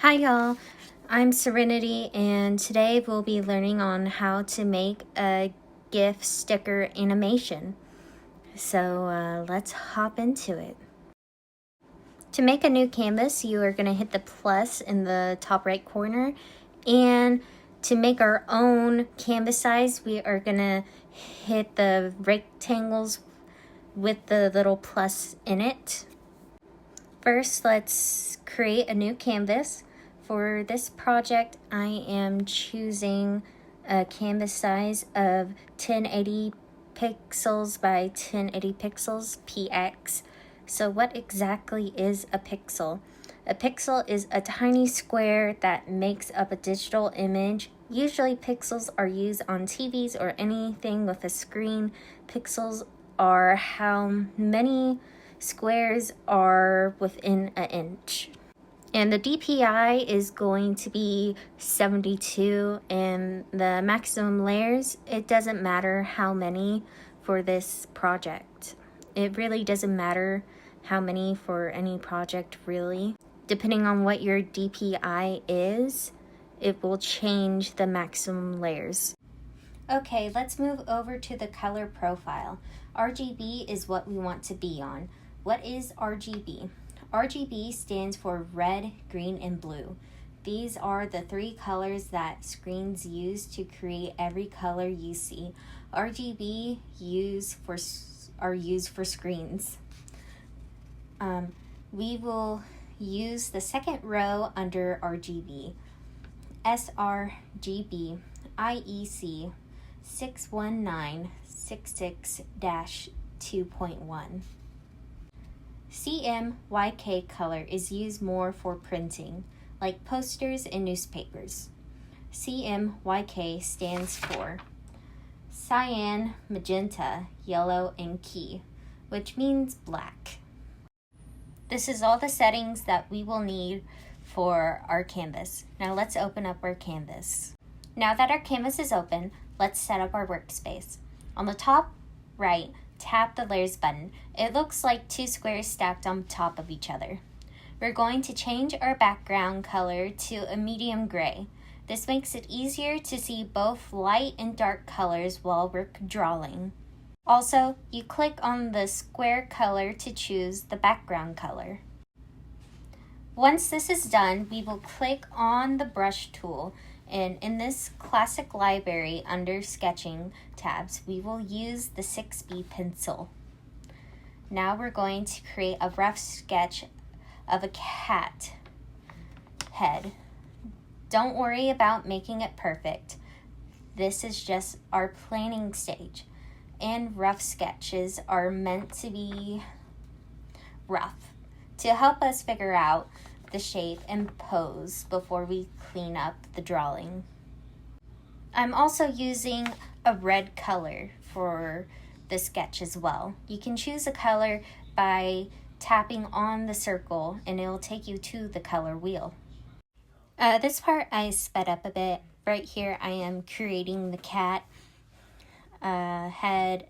Hi y'all, I'm Serenity and today we'll be learning on how to make a GIF sticker animation. So let's hop into it. To make a new canvas, you are going to hit the plus in the top right corner, and to make our own canvas size, we are going to hit the rectangles with the little plus in it. First, let's create a new canvas. For this project, I am choosing a canvas size of 1080 pixels by 1080 pixels, px. So what exactly is a pixel? A pixel is a tiny square that makes up a digital image. Usually pixels are used on TVs or anything with a screen. Pixels are how many squares are within an inch. And the DPI is going to be 72, and the maximum layers, it doesn't matter how many for this project. It really doesn't matter how many for any project, really. Depending on what your DPI is, it will change the maximum layers. Okay, let's move over to the color profile. RGB is what we want to be on. What is RGB? RGB stands for red, green, and blue. These are the three colors that screens use to create every color you see. RGB are used for screens. We will use the second row under RGB. sRGB IEC 61966-2.1. CMYK color is used more for printing, like posters and newspapers. CMYK stands for cyan, magenta, yellow, and key, which means black. This is all the settings that we will need for our canvas. Now let's open up our canvas. Now that our canvas is open, let's set up our workspace. On the top right, tap the layers button. It looks like two squares stacked on top of each other. We're going to change our background color to a medium gray. This makes it easier to see both light and dark colors while we're drawing. Also, you click on the square color to choose the background color. Once this is done, we will click on the brush tool, and in this classic library under sketching tabs, we will use the 6B pencil. Now we're going to create a rough sketch of a cat head. Don't worry about making it perfect. This is just our planning stage, and rough sketches are meant to be rough to help us figure out the shape and pose before we clean up the drawing. I'm also using a red color for the sketch as well. You can choose a color by tapping on the circle and it will take you to the color wheel. This part I sped up a bit. Right here I am creating the cat head.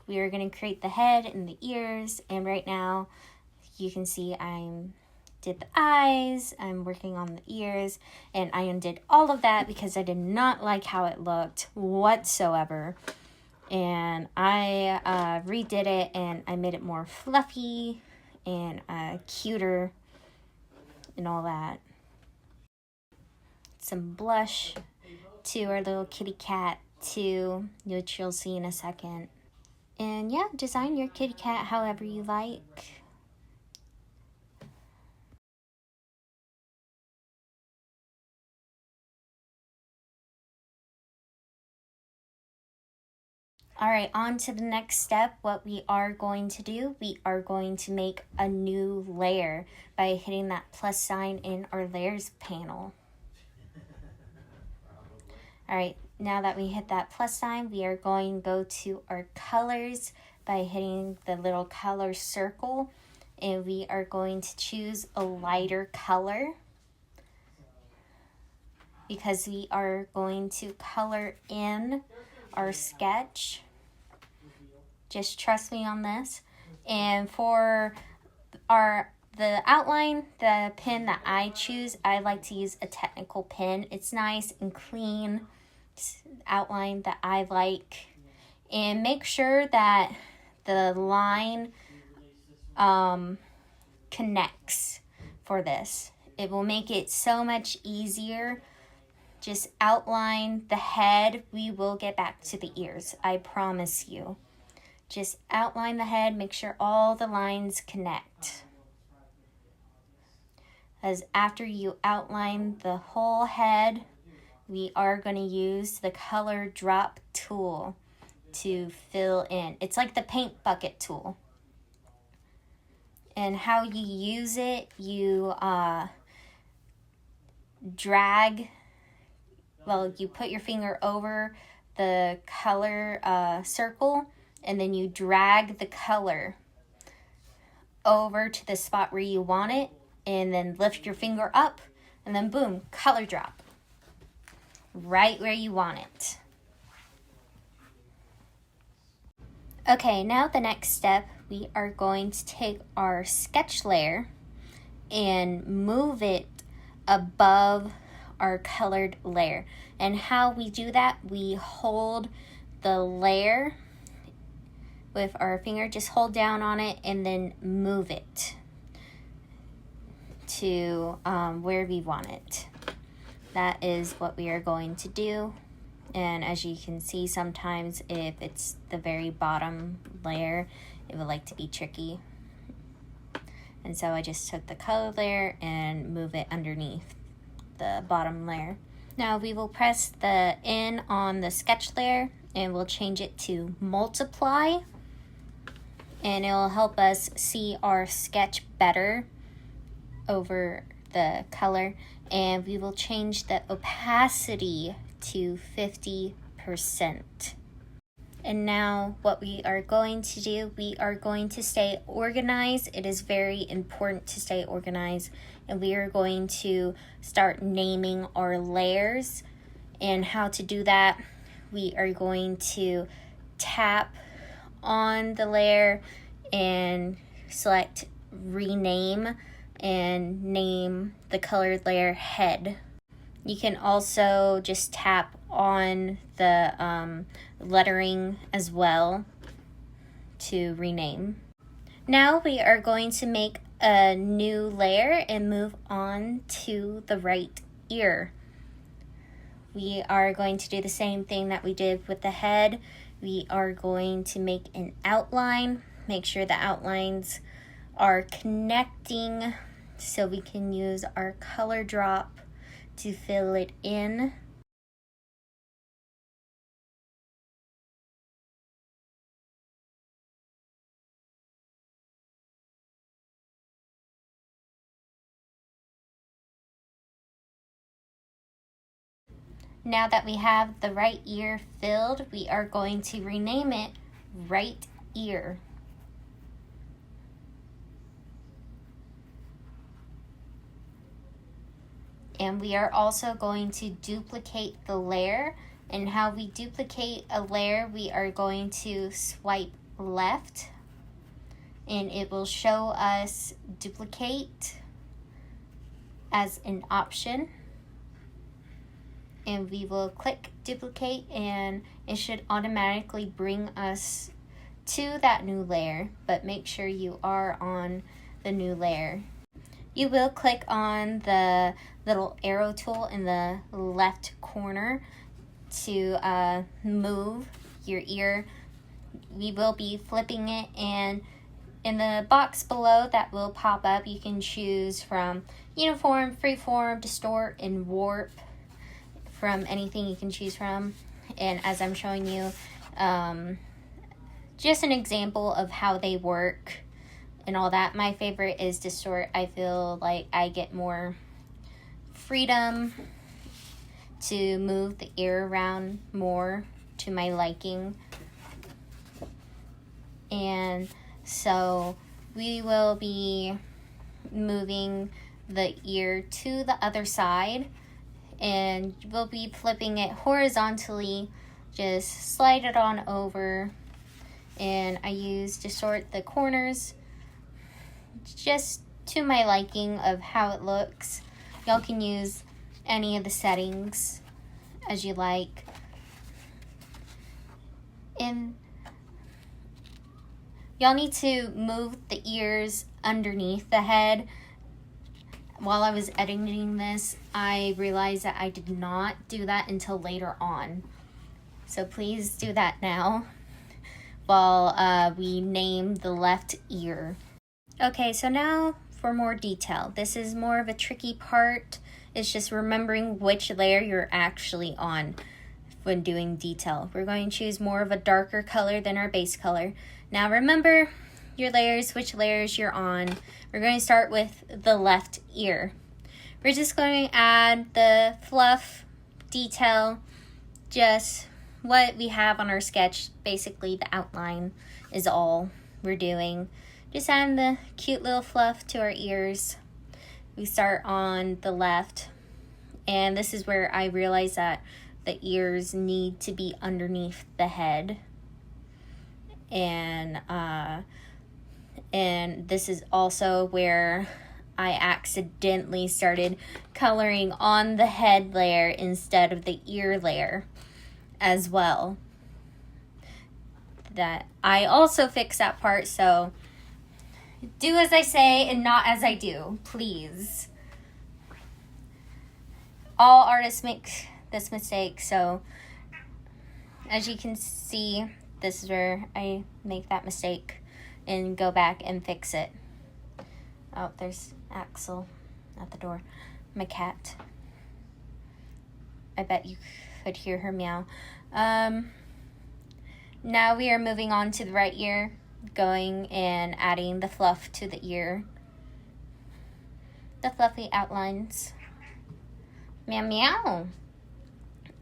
We are going to create the head and the ears, and right now you can see I did the eyes, I'm working on the ears, and I undid all of that because I did not like how it looked whatsoever. And I redid it, and I made it more fluffy and cuter and all that. Some blush to our little kitty cat too, which you'll see in a second. And yeah, design your kitty cat however you like. All right, on to the next step. What we are going to do, we are going to make a new layer by hitting that plus sign in our layers panel. All right, now that we hit that plus sign, we are going to go to our colors by hitting the little color circle, and we are going to choose a lighter color because we are going to color in our sketch. Just trust me on this. And for our The outline, the pen that I choose, I like to use a technical pen. It's nice and clean outline that I like. And make sure that the line connects for this. It will make it so much easier. Just outline the head. We will get back to the ears, I promise you. Just outline the head, make sure all the lines connect. As after you outline the whole head, we are going to use the color drop tool to fill in. It's like the paint bucket tool. And how you use it, you you put your finger over the color circle, and then you drag the color over to the spot where you want it, and then lift your finger up, and then boom, color drop. Right where you want it. Okay, now the next step, we are going to take our sketch layer and move it above our colored layer. And how we do that, we hold the layer with our finger, just hold down on it and then move it to where we want it. That is what we are going to do. And as you can see, sometimes if it's the very bottom layer, it would like to be tricky. And so I just took the color layer and move it underneath the bottom layer. Now we will press the N on the sketch layer and we'll change it to multiply. And it will help us see our sketch better over the color. And we will change the opacity to 50%. And now what we are going to do, we are going to stay organized. It is very important to stay organized. And we are going to start naming our layers. And how to do that, we are going to tap on the layer and select rename and name the colored layer head. You can also just tap on the lettering as well to rename. Now we are going to make a new layer and move on to the right ear. We are going to do the same thing that we did with the head. We are going to make an outline, make sure the outlines are connecting so we can use our color drop to fill it in. Now that we have the right ear filled, we are going to rename it right ear. And we are also going to duplicate the layer. And how we duplicate a layer, we are going to swipe left and it will show us duplicate as an option. And we will click duplicate and it should automatically bring us to that new layer, but make sure you are on the new layer. You will click on the little arrow tool in the left corner to move your ear. We will be flipping it, and in the box below that will pop up, you can choose from uniform, freeform, distort, and warp. From anything you can choose from. And as I'm showing you, just an example of how they work and all that. My favorite is distort. I feel like I get more freedom to move the ear around more to my liking. And so we will be moving the ear to the other side, and we'll be flipping it horizontally. Just slide it on over, and I use distort the corners just to my liking of how it looks. Y'all can use any of the settings as you like. And y'all need to move the ears underneath the head. While I was editing this, I realized that I did not do that until later on. So please do that now while we name the left ear. Okay, so now for more detail. This is more of a tricky part. It's just remembering which layer you're actually on when doing detail. We're going to choose more of a darker color than our base color. Now remember your layers, which layers you're on. We're going to start with the left ear. We're just going to add the fluff detail, just what we have on our sketch. Basically the outline is all we're doing. Just adding the cute little fluff to our ears. We start on the left, and this is where I realize that the ears need to be underneath the head. And this is also where I accidentally started coloring on the head layer instead of the ear layer as well. That I also fixed that part, so do as I say and not as I do, please. All artists make this mistake, so as you can see, this is where I make that mistake and go back and fix it. Oh, there's Axel at the door, my cat. I bet you could hear her meow. Now we are moving on to the right ear, going and adding the fluff to the ear. The fluffy outlines. Meow meow.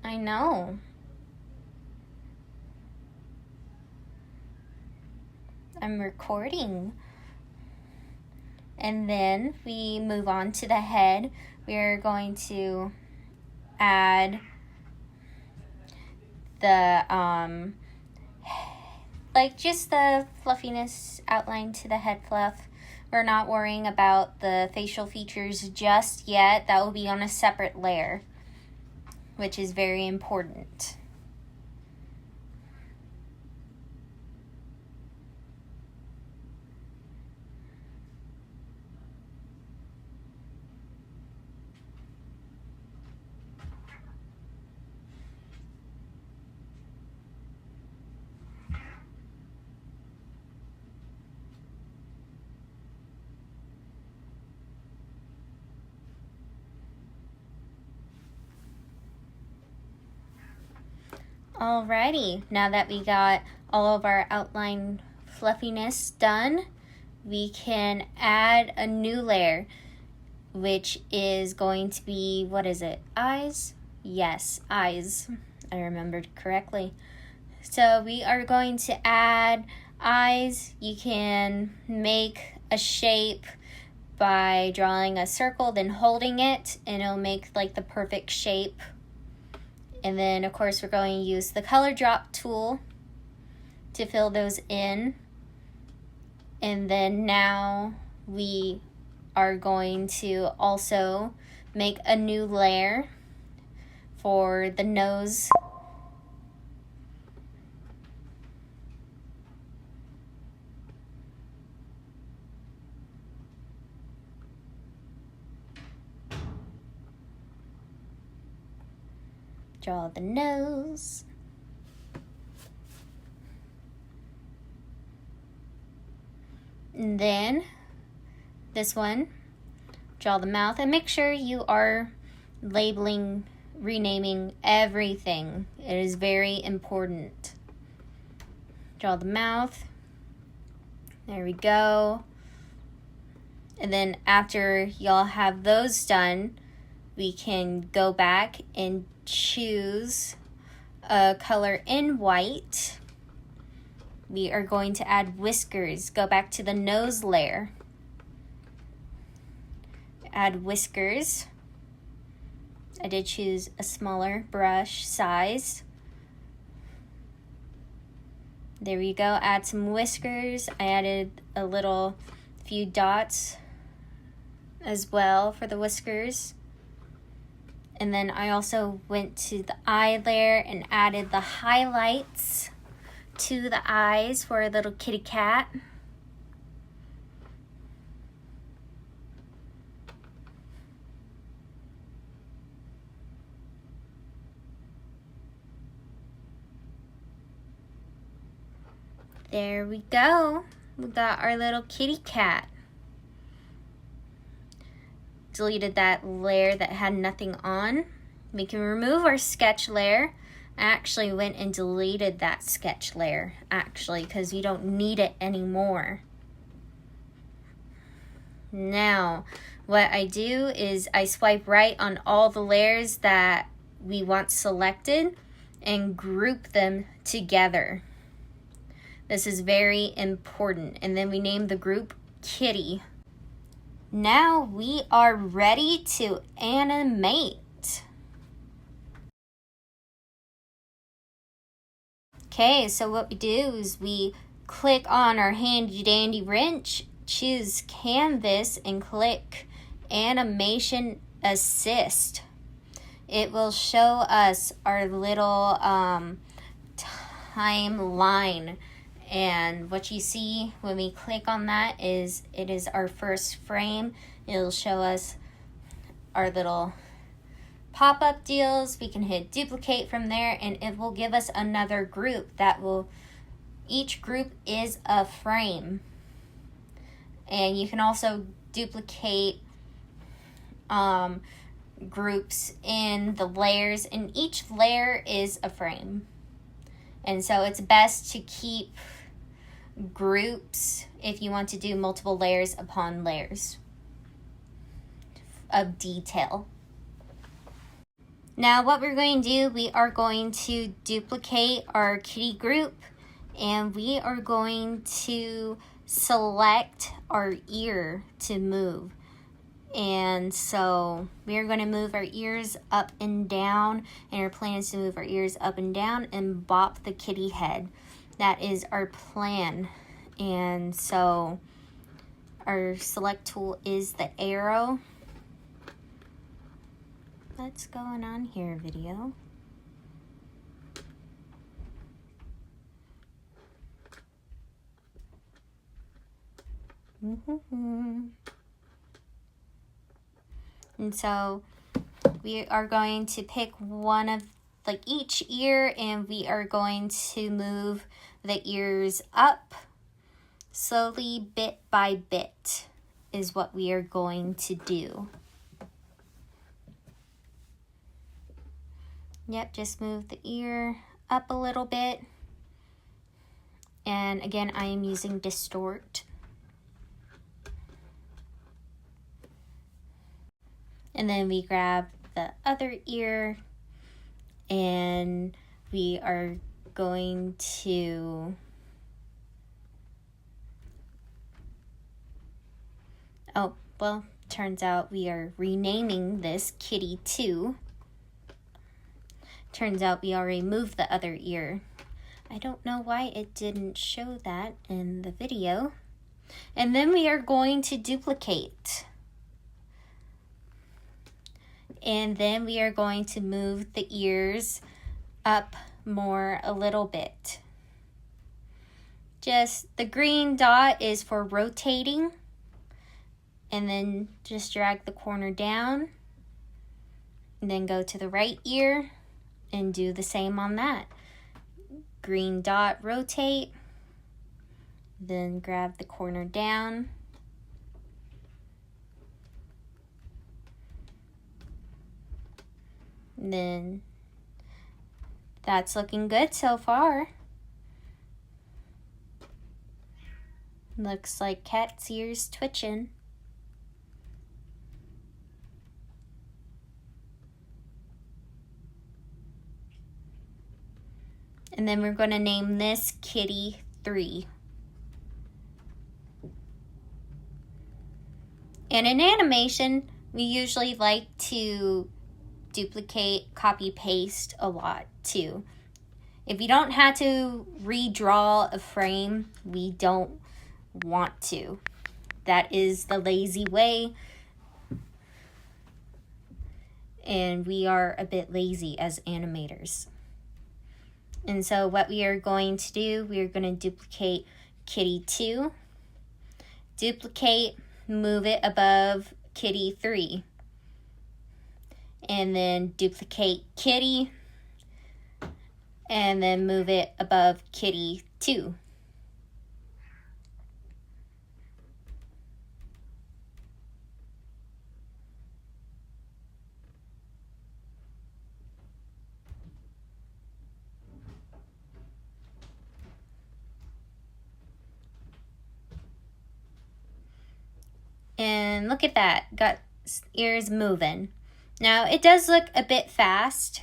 I know. I'm recording. And then we move on to the head. We're going to add the like just the fluffiness outline to the head fluff. We're not worrying about the facial features just yet. That will be on a separate layer, which is very important. Alrighty, now that we got all of our outline fluffiness done, we can add a new layer, which is going to be, what is it, eyes? Yes, eyes. I remembered correctly. So we are going to add eyes. You can make a shape by drawing a circle, then holding it, and it'll make like the perfect shape. And then, of course, we're going to use the color drop tool to fill those in. And then now we are going to also make a new layer for the nose. Draw the nose. And then this one, draw the mouth, and make sure you are labeling, renaming everything. It is very important. Draw the mouth. There we go. And then after y'all have those done, we can go back and choose a color in white. We are going to add whiskers. Go back to the nose layer. Add whiskers. I did choose a smaller brush size. There we go. Add some whiskers. I added a few dots as well for the whiskers. And then I also went to the eye layer and added the highlights to the eyes for a little kitty cat. There we go. We got our little kitty cat. Deleted that layer that had nothing on. We can remove our sketch layer. I actually went and deleted that sketch layer because you don't need it anymore. Now what I do is I swipe right on all the layers that we want selected and group them together. This is very important. And then we name the group Kitty. Now we are ready to animate. Okay, so what we do is we click on our handy dandy wrench, choose Canvas, and click Animation Assist. It will show us our little timeline. And what you see when we click on that is it is our first frame. It'll show us our little pop-up deals. We can hit duplicate from there and it will give us another group each group is a frame. And you can also duplicate groups in the layers, and each layer is a frame. And so it's best to keep groups if you want to do multiple layers upon layers of detail. Now what we're going to do, we are going to duplicate our kitty group and we are going to select our ear to move. And so we are going to move our ears up and down, and our plan is to move our ears up and down and bop the kitty head. That is our plan. And so our select tool is the arrow. What's going on here, video? And so we are going to pick one of each ear, and we are going to move the ears up slowly, bit by bit is what we are going to do. Yep, just move the ear up a little bit. And again, I am using distort. And then we grab the other ear and we are going to turns out we are renaming this Kitty 2. Turns out we already moved the other ear. I don't know why it didn't show that in the video. And then we are going to duplicate. And then we are going to move the ears up more a little bit. Just the green dot is for rotating. And then just drag the corner down. And then go to the right ear and do the same on that. Green dot, rotate. Then grab the corner down. And then that's looking good so far. Looks like cat's ears twitching. And then we're going to name this Kitty 3. And in animation, we usually like to duplicate, copy, paste a lot too. If you don't have to redraw a frame, we don't want to. That is the lazy way. and we are a bit lazy as animators. And so what we are going to do, we are going to duplicate Kitty 2, duplicate, move it above Kitty 3, and then duplicate Kitty, and then move it above Kitty 2. And look at that, got ears moving. Now it does look a bit fast,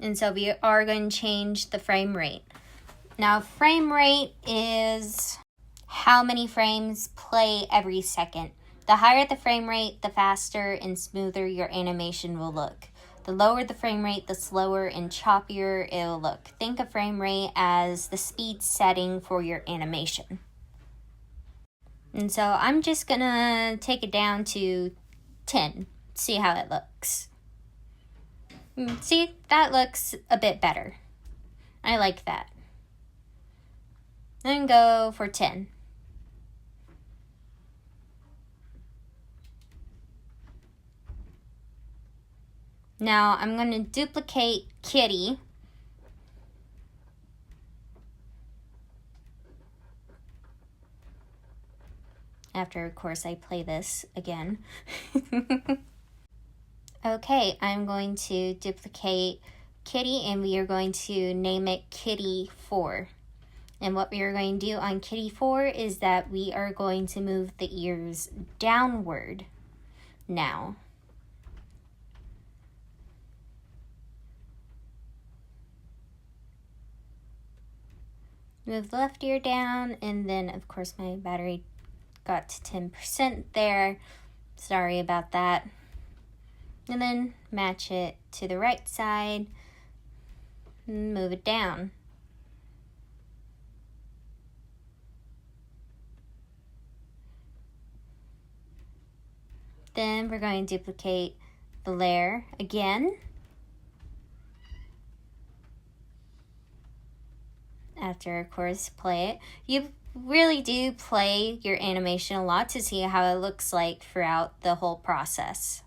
and so we are going to change the frame rate. Now frame rate is how many frames play every second. The higher the frame rate, the faster and smoother your animation will look. The lower the frame rate, the slower and choppier it will look. Think of frame rate as the speed setting for your animation. And so I'm just gonna take it down to 10, see how it looks. See, that looks a bit better. I like that. Then go for 10. Now I'm gonna duplicate Kitty. After, of course, I play this again. Okay, I'm going to duplicate Kitty, and we are going to name it Kitty 4. And what we are going to do on Kitty 4 is that we are going to move the ears downward now. Move the left ear down, and then, of course, my battery got to 10% there. Sorry about that. And then match it to the right side and move it down. Then we're going to duplicate the layer again. After, of course, play it. You really do play your animation a lot to see how it looks like throughout the whole process.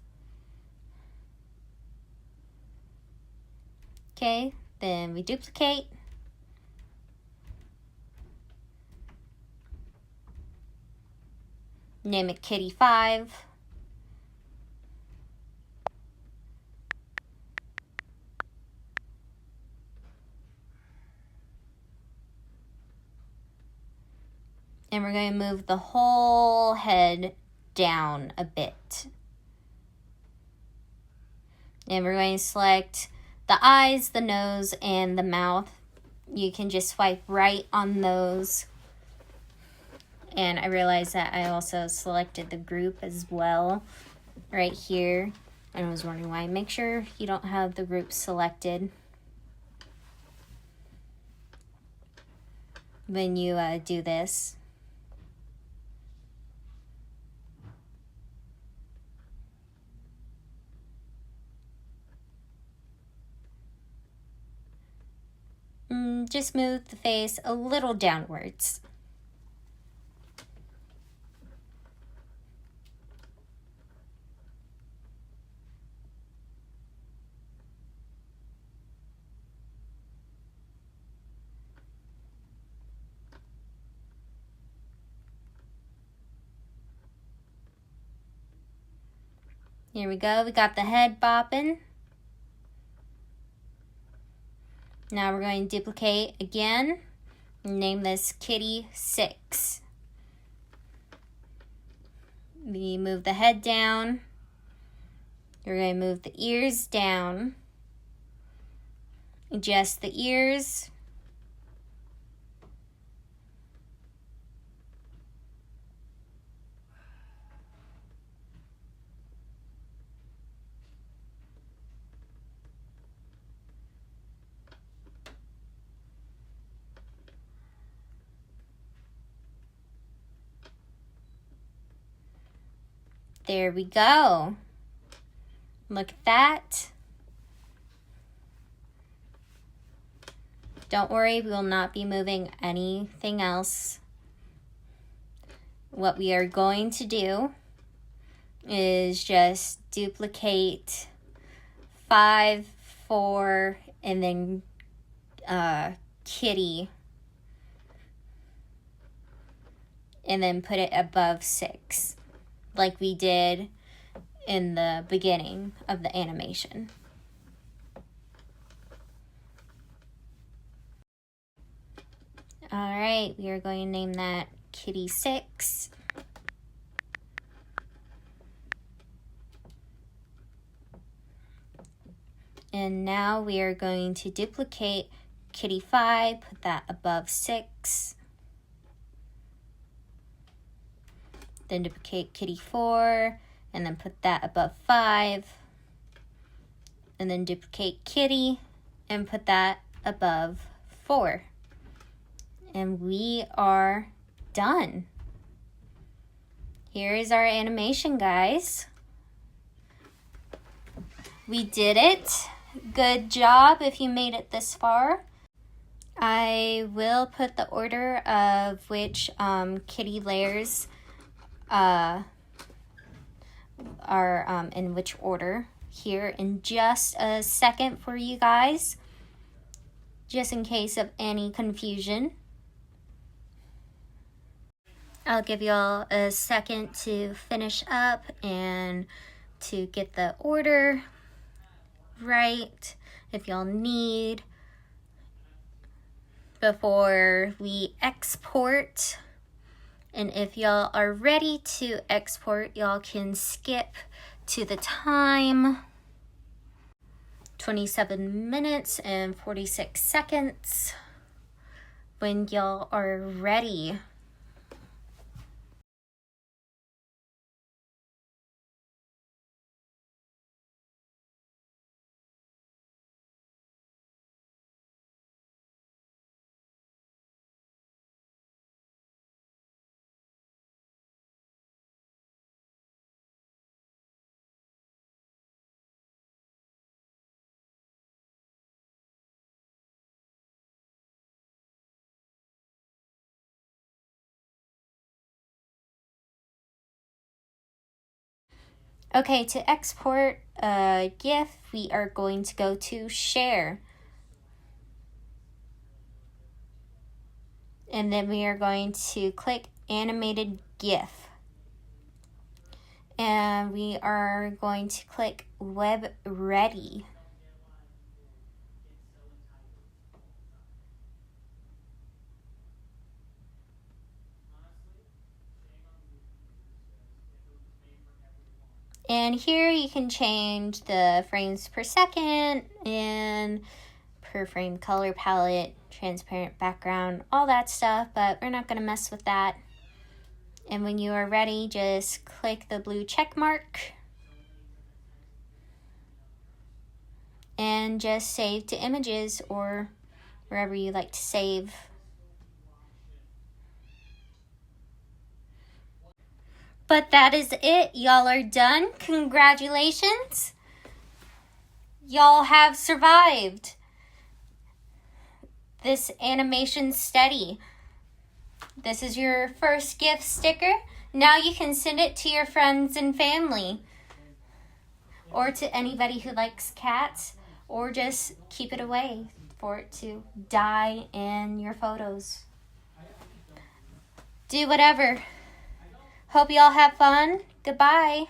Okay, then we duplicate. Name it Kitty 5. And we're going to move the whole head down a bit. And we're going to select the eyes, the nose, and the mouth. You can just swipe right on those. And I realized that I also selected the group as well right here. And I was wondering why. Make sure you don't have the group selected when you do this. Just move the face a little downwards. Here we go, we got the head bopping. Now we're going to duplicate again. Name this Kitty 6. We move the head down. We're going to move the ears down. Adjust the ears. There we go. Look at that. Don't worry, we will not be moving anything else. What we are going to do is just duplicate 5, 4, and then kitty, and then put it above 6, like we did in the beginning of the animation. Alright, we are going to name that Kitty 6. And now we are going to duplicate Kitty 5, put that above 6. Then duplicate Kitty 4, and then put that above 5. And then duplicate Kitty, and put that above 4. And we are done. Here is our animation, guys. We did it. Good job if you made it this far. I will put the order of which kitty layers are in which order here in just a second for you guys, just in case of any confusion. I'll give y'all a second to finish up and to get the order right if y'all need before we export. And if y'all are ready to export, y'all can skip to the time 27 minutes and 46 seconds when y'all are ready. Okay, to export a GIF, we are going to go to Share. And then we are going to click Animated GIF. And we are going to click Web Ready. And here you can change the frames per second and per frame color palette, transparent background, all that stuff, but we're not going to mess with that. And when you are ready, just click the blue check mark and just save to images or wherever you like to save. But that is it. Y'all are done. Congratulations. Y'all have survived this animation study. This is your first GIF sticker. Now you can send it to your friends and family, or to anybody who likes cats, or just keep it away for it to die in your photos. Do whatever. Hope y'all have fun. Goodbye.